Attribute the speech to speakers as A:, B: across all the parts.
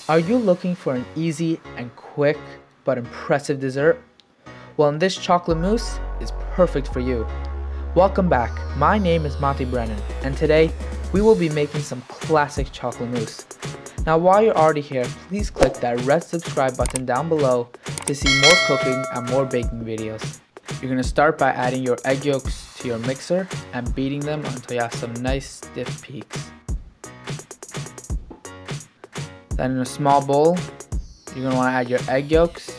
A: Are you looking for an easy and quick but impressive dessert? Well, this chocolate mousse is perfect for you. Welcome back. My name is Monty Brennan, and today we will be making some classic chocolate mousse. Now, while you're already here, please click that red subscribe button down below to see more cooking and more baking videos. You're going to start by adding your egg yolks to your mixer and beating them until you have some nice stiff peaks. Then in a small bowl, you're going to want to add your egg yolks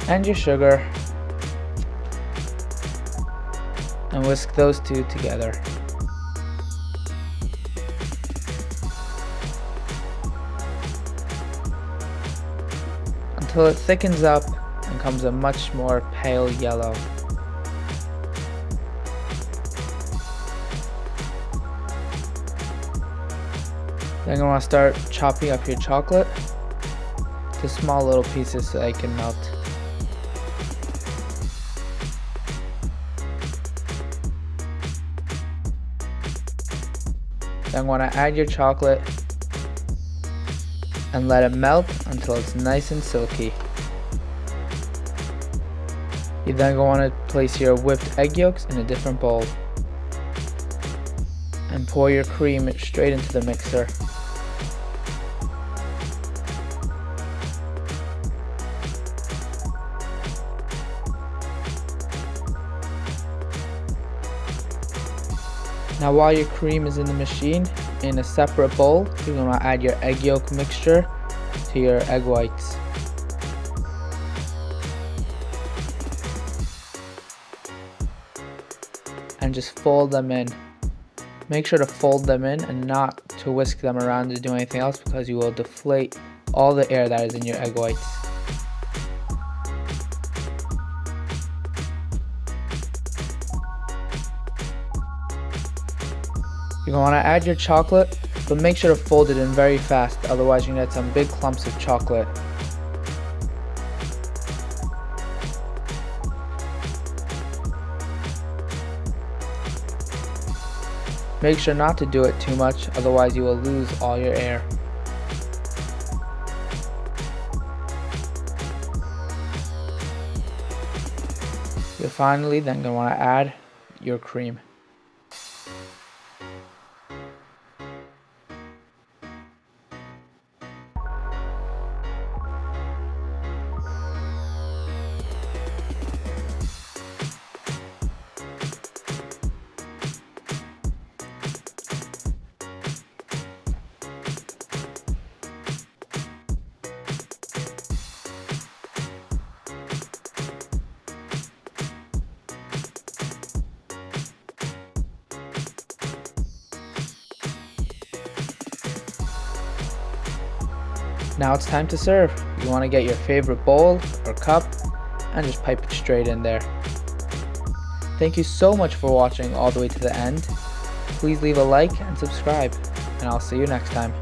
A: and your sugar and whisk those two together. Until it thickens up and comes a much more pale yellow. Then you're going to start chopping up your chocolate to small little pieces so they can melt. Then want to add your chocolate and let it melt until it's nice and silky. You then want to place your whipped egg yolks in a different bowl and pour your cream straight into the mixer. Now while your cream is in the machine, in a separate bowl, you're going to add your egg yolk mixture to your egg whites. And just fold them in. Make sure to fold them in and not to whisk them around to do anything else, because you will deflate all the air that is in your egg whites. You're going to want to add your chocolate, but make sure to fold it in very fast, otherwise you're going to get some big clumps of chocolate. Make sure not to do it too much, otherwise you will lose all your air. You're finally then going to want to add your cream. Now it's time to serve. You want to get your favorite bowl or cup and just pipe it straight in there. Thank you so much for watching all the way to the end. Please leave a like and subscribe, and I'll see you next time.